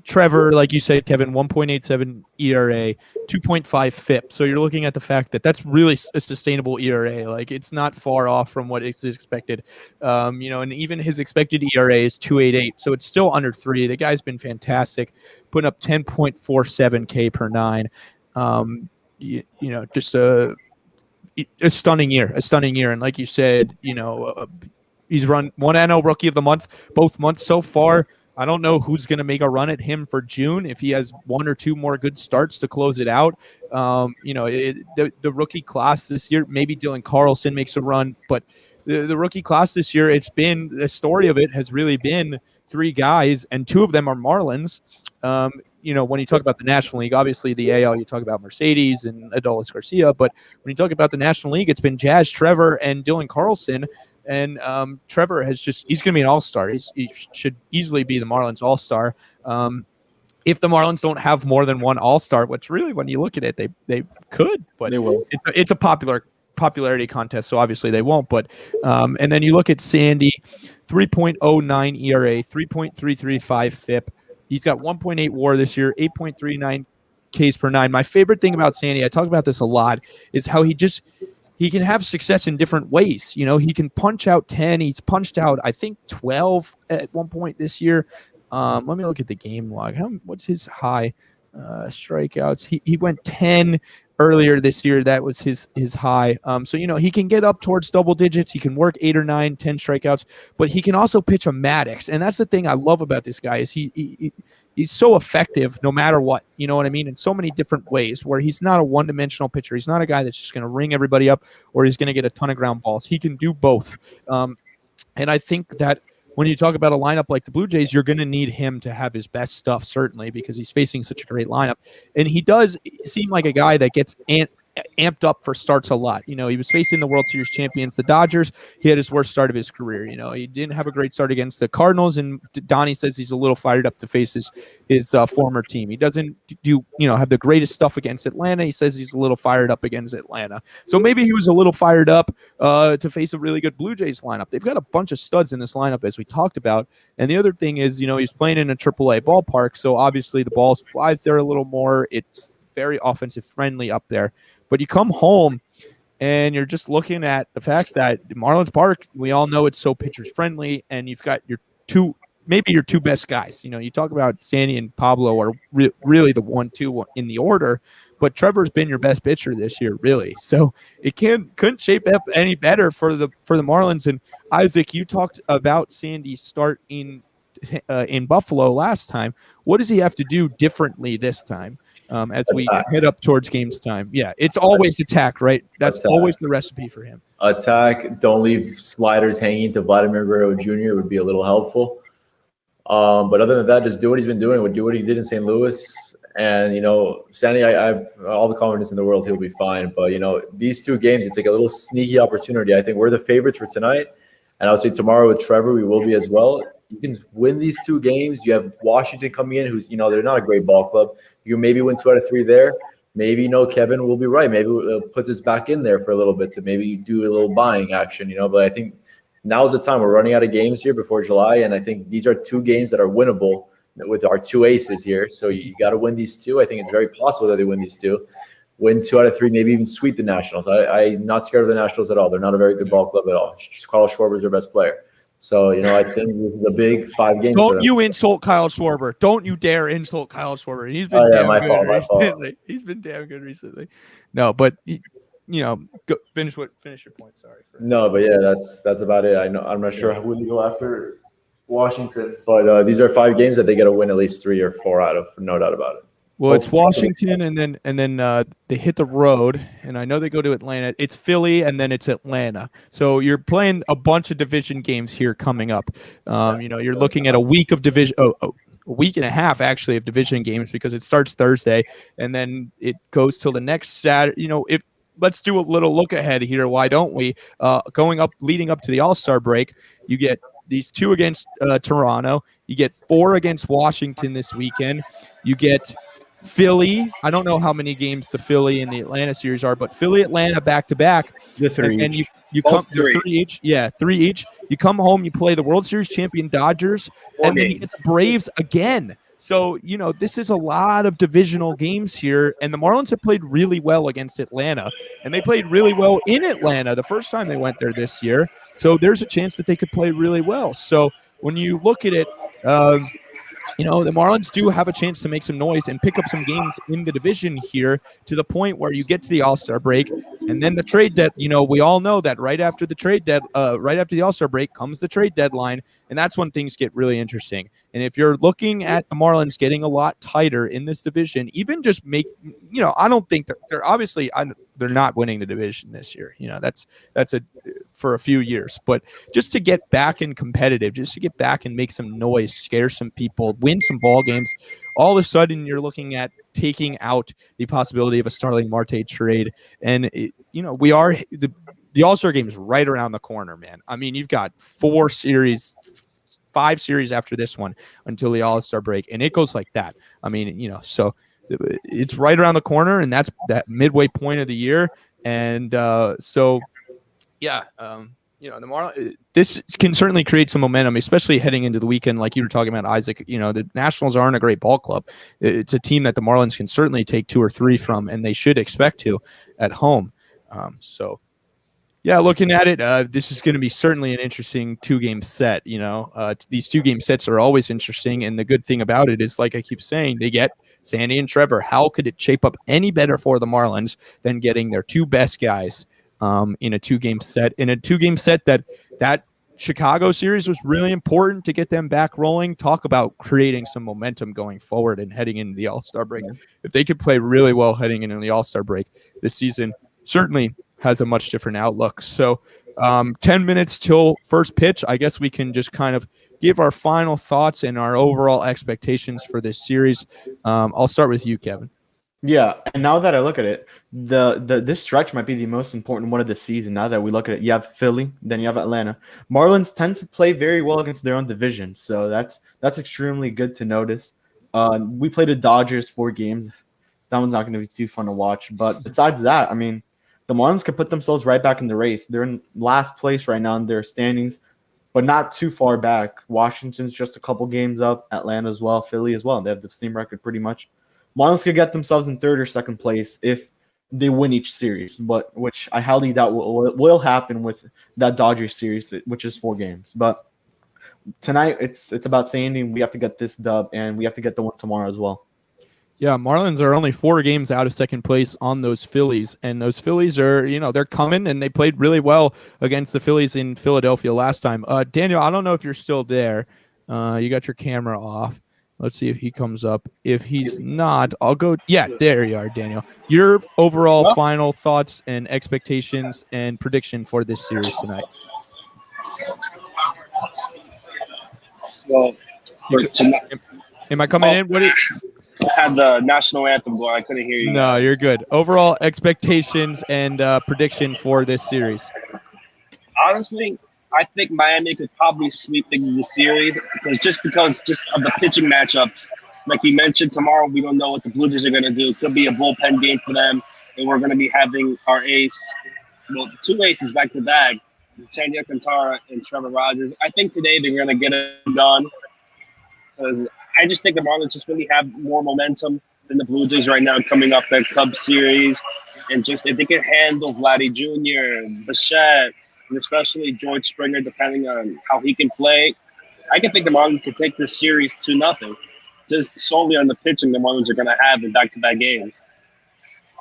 Trevor, like you said, Kevin, 1.87 ERA, 2.5 FIP. So you're looking at the fact that that's really a sustainable ERA. Like it's not far off from what is expected. And even his expected ERA is 2.88. So it's still under 3. The guy's been fantastic, putting up 10.47 K per 9. Just a stunning year. And like you said, he's run one NL Rookie of the Month both months so far. I don't know who's going to make a run at him for June if he has one or two more good starts to close it out. The rookie class this year, maybe Dylan Carlson makes a run, but the rookie class this year, the story of it has really been 3 guys, and 2 of them are Marlins. When you talk about the National League, obviously the AL, you talk about Mercedes and Adolis Garcia, but when you talk about the National League, it's been Jazz Trevor and Dylan Carlson. And Trevor he's going to be an all-star. He should easily be the Marlins all-star. If the Marlins don't have more than one all-star, which really, when you look at it, they could, but They will. It's a popularity contest, so obviously they won't. But and then you look at Sandy, 3.09 ERA, 3.335 FIP. He's got 1.8 WAR this year, 8.39 Ks per 9. My favorite thing about Sandy, I talk about this a lot, is how he can have success in different ways. He can punch out 10. He's punched out, I think, 12 at one point this year. Let me look at the game log. What's his high strikeouts? He went 10 earlier this year. That was his high. So he can get up towards double digits. He can work 8 or 9, 10 strikeouts, but he can also pitch a Maddox. And that's the thing I love about this guy is he's so effective no matter what, you know what I mean? In so many different ways, where he's not a one-dimensional pitcher. He's not a guy that's just going to ring everybody up or he's going to get a ton of ground balls. He can do both. And I think that when you talk about a lineup like the Blue Jays, you're going to need him to have his best stuff, certainly, because he's facing such a great lineup. And he does seem like a guy that gets amped up for starts a lot. He was facing the World Series champions, the Dodgers. He had his worst start of his career. He didn't have a great start against the Cardinals, and Donnie says he's a little fired up to face his former team. He doesn't have the greatest stuff against Atlanta. He says he's a little fired up against Atlanta. So maybe he was a little fired up to face a really good Blue Jays lineup. They've got a bunch of studs in this lineup, as we talked about. And the other thing is, he's playing in a AAA ballpark, so obviously the ball flies there a little more. It's very offensive friendly up there. But you come home and you're just looking at the fact that Marlins Park, we all know it's so pitchers friendly, and you've got your two best guys. You talk about Sandy and Pablo are really the 1-2 in the order, but Trevor's been your best pitcher this year, really. So it couldn't shape up any better for the Marlins. And Isaac, you talked about Sandy's start in Buffalo last time. What does he have to do differently this time? As we head up towards games time. Yeah, it's always attack, right? That's always the recipe for him. Attack, don't leave sliders hanging to Vladimir Guerrero Jr. would be a little helpful. But other than that, just do what he's been doing. Do what he did in St. Louis. And, Sandy, I have all the confidence in the world he'll be fine. But, these 2 games, it's like a little sneaky opportunity. I think we're the favorites for tonight. And I would say tomorrow with Trevor, we will be as well. You can win these 2 games. You have Washington coming in, who's, they're not a great ball club. You can maybe win 2 out of 3 there. Maybe, Kevin will be right. Maybe puts us back in there for a little bit to maybe do a little buying action, But I think now's the time. We're running out of games here before July, and I think these are 2 games that are winnable with our 2 aces here. So you got to win these 2. I think it's very possible that they win these 2. Win 2 out of 3, maybe even sweep the Nationals. I'm not scared of the Nationals at all. They're not a very good ball club at all. Carl Schwarber's their best player. So, I think the big 5 games. Don't you insult Kyle Schwarber. Don't you dare insult Kyle Schwarber. He's been damn good recently. He's been damn good recently. No, but, go, finish your point. Sorry. No, but yeah, that's about it. I'm not sure who will go after Washington. But these are 5 games that they got to win at least 3 or 4 out of, no doubt about it. Well, it's Washington, and then they hit the road, and I know they go to Atlanta. It's Philly, and then it's Atlanta. So you're playing a bunch of division games here coming up. You're looking at a week of division, a week and a half actually of division games, because it starts Thursday, and then it goes till the next Saturday. Let's do a little look ahead here. Why don't we? Leading up to the All-Star break, you get these 2 against Toronto. You get 4 against Washington this weekend. You get Philly. I don't know how many games the Philly and the Atlanta series are, but Philly, Atlanta back to back. The three. And you Both come three. 3 each. Yeah, 3 each. You come home, you play the World Series champion Dodgers, 4 and then you get games. the Braves again. So, this is a lot of divisional games here, and the Marlins have played really well against Atlanta, and they played really well in Atlanta the first time they went there this year. So there's a chance that they could play really well. So when you look at it, the Marlins do have a chance to make some noise and pick up some games in the division here to the point where you get to the All-Star break, and then the trade we all know that right after the All-Star break comes the trade deadline, and that's when things get really interesting. And if you're looking at the Marlins getting a lot tighter in this division, even just I don't think they're obviously they're not winning the division this year. That's for a few years, but just to get back and competitive, just to get back and make some noise, scare some people, win some ball games, all of a sudden you're looking at taking out the possibility of a Starling Marte trade. And we are the All-Star game is right around the corner, man. I mean, you've got 5 series after this one until the All-Star break, and it goes like that. I mean, so it's right around the corner, and that's that midway point of the year. And the Marlins, this can certainly create some momentum, especially heading into the weekend, like you were talking about, Isaac. The Nationals aren't a great ball club. It's a team that the Marlins can certainly take 2 or 3 from, and they should expect to at home. Looking at it, this is going to be certainly an interesting 2-game set. These 2-game sets are always interesting, and the good thing about it is, like I keep saying, they get Sandy and Trevor. How could it shape up any better for the Marlins than getting their 2 best guys in a 2-game set? In a 2-game set that Chicago series was really important to get them back rolling. Talk about creating some momentum going forward and heading into the All-Star break. If they could play really well heading into the All-Star break, this season certainly has a much different outlook. So 10 minutes till first pitch. I guess we can just kind of give our final thoughts and our overall expectations for this series. I'll start with you, Kevin. Yeah, and now that I look at it, this stretch might be the most important one of the season. Now that we look at it, you have Philly, then you have Atlanta. Marlins tend to play very well against their own division, so that's extremely good to notice. We played the Dodgers 4 games. That one's not going to be too fun to watch. But besides that, I mean, the Marlins could put themselves right back in the race. They're in last place right now in their standings, but not too far back. Washington's just a couple games up. Atlanta as well. Philly as well. They have the same record pretty much. Marlins could get themselves in 3rd or 2nd place if they win each series, but which I highly doubt will happen with that Dodgers series, which is 4 games. But tonight, it's about Sandy. We have to get this dub, and we have to get the one tomorrow as well. Yeah, Marlins are only 4 games out of 2nd place on those Phillies, and those Phillies are, they're coming, and they played really well against the Phillies in Philadelphia last time. Daniel, I don't know if you're still there. You got your camera off. Let's see if he comes up. If he's not, I'll go. Yeah, there you are, Daniel. Your overall final thoughts and expectations and prediction for this series tonight. Well, am I coming in? What? I had the national anthem going. I couldn't hear you. No, you're good. Overall expectations and prediction for this series. Honestly, I think Miami could probably sweep the series because of the pitching matchups. Like you mentioned, tomorrow we don't know what the Blue Jays are going to do. It could be a bullpen game for them, and we're going to be having our 2 aces back to back, Sandy Alcantara and Trevor Rogers. I think today they're going to get it done because I just think the Marlins just really have more momentum than the Blue Jays right now coming off that Cubs series. And just if they can handle Vladdy Jr., Bichette, and especially George Springer, depending on how he can play, I can think the Marlins could take this series 2-0, just solely on the pitching the Marlins are going to have in back-to-back games.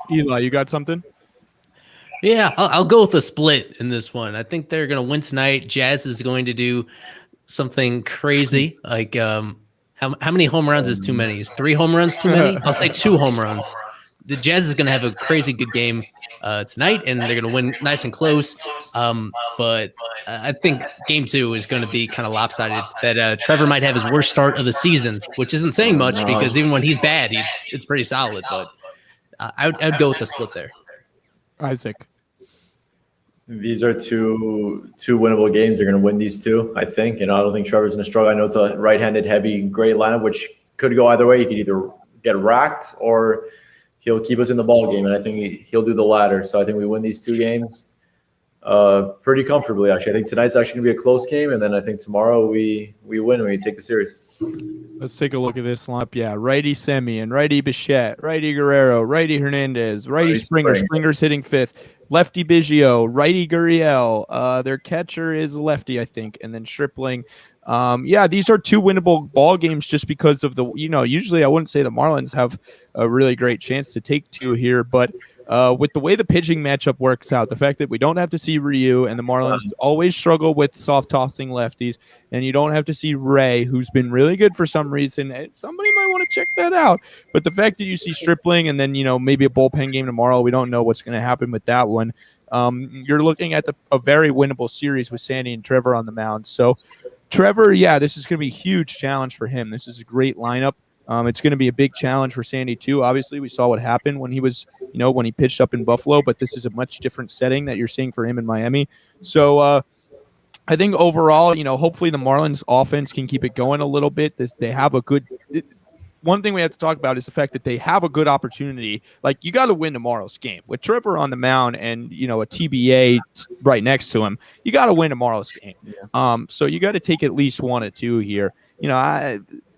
Eli, you got something? Yeah, I'll go with a split in this one. I think they're going to win tonight. Jazz is going to do something crazy. Like, how many home runs is too many? Is 3 home runs too many? I'll say 2 home runs. The Jazz is going to have a crazy good game tonight, and they're going to win nice and close. But I think game 2 is going to be kind of lopsided. That Trevor might have his worst start of the season, which isn't saying much because even when he's bad, it's pretty solid. But I'd go with a split there. Isaac. These are two winnable games. They're going to win these 2, I think. And I don't think Trevor's going to struggle. I know it's a right-handed heavy, great lineup, which could go either way. You could either get racked or he'll keep us in the ball game. And I think he'll do the latter. So I think we win these 2 games pretty comfortably, actually. I think tonight's actually going to be a close game. And then I think tomorrow we win and we take the series. Let's take a look at this lineup. Yeah, righty Semien, righty Bichette, righty Guerrero, righty Hernandez, righty Springer. Springer's hitting 5th. Lefty Biggio, righty Gurriel. Their catcher is lefty, I think, and then Stripling. Yeah, these are 2 winnable ball games just because of the, usually I wouldn't say the Marlins have a really great chance to take 2 here, but with the way the pitching matchup works out, the fact that we don't have to see Ryu and the Marlins always struggle with soft tossing lefties, and you don't have to see Ray, who's been really good for some reason. Somebody might want to check that out. But the fact that you see Stripling and then, maybe a bullpen game tomorrow, we don't know what's going to happen with that one. You're looking at a very winnable series with Sandy and Trevor on the mound. So Trevor, yeah, this is going to be a huge challenge for him. This is a great lineup. It's going to be a big challenge for Sandy too. Obviously, we saw what happened when he was, when he pitched up in Buffalo, but this is a much different setting that you're seeing for him in Miami. So I think overall, hopefully the Marlins offense can keep it going a little bit. They have a good. One thing we have to talk about is the fact that they have a good opportunity. Like, you got to win tomorrow's game with Trevor on the mound and, a TBA right next to him. You got to win tomorrow's game. Yeah. So you got to take at least 1 or 2 here.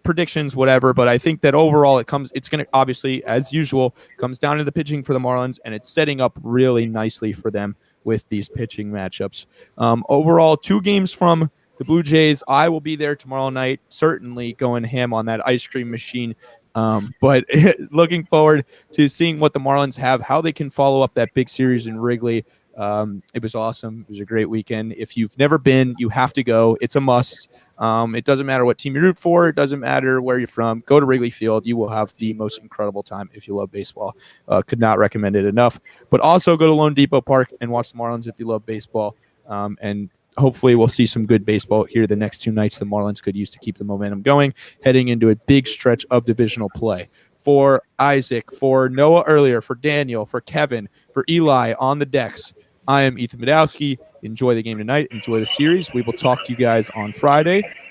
Predictions, whatever, but I think that overall it's going to, obviously, as usual, comes down to the pitching for the Marlins, and it's setting up really nicely for them with these pitching matchups. Overall, 2 games from the Blue Jays. I will be there tomorrow night, certainly going ham on that ice cream machine. But looking forward to seeing what the Marlins have, how they can follow up that big series in Wrigley. It was awesome. It was a great weekend. If you've never been, you have to go. It's a must. It doesn't matter what team you root for. It doesn't matter where you're from. Go to Wrigley Field. You will have the most incredible time if you love baseball. Could not recommend it enough. But also go to Lone Depot Park and watch the Marlins if you love baseball. And hopefully we'll see some good baseball here the next 2 nights the Marlins could use to keep the momentum going, heading into a big stretch of divisional play. For Isaac, for Noah earlier, for Daniel, for Kevin, for Eli on the decks, I am Ethan Medowski. Enjoy the game tonight. Enjoy the series. We will talk to you guys on Friday.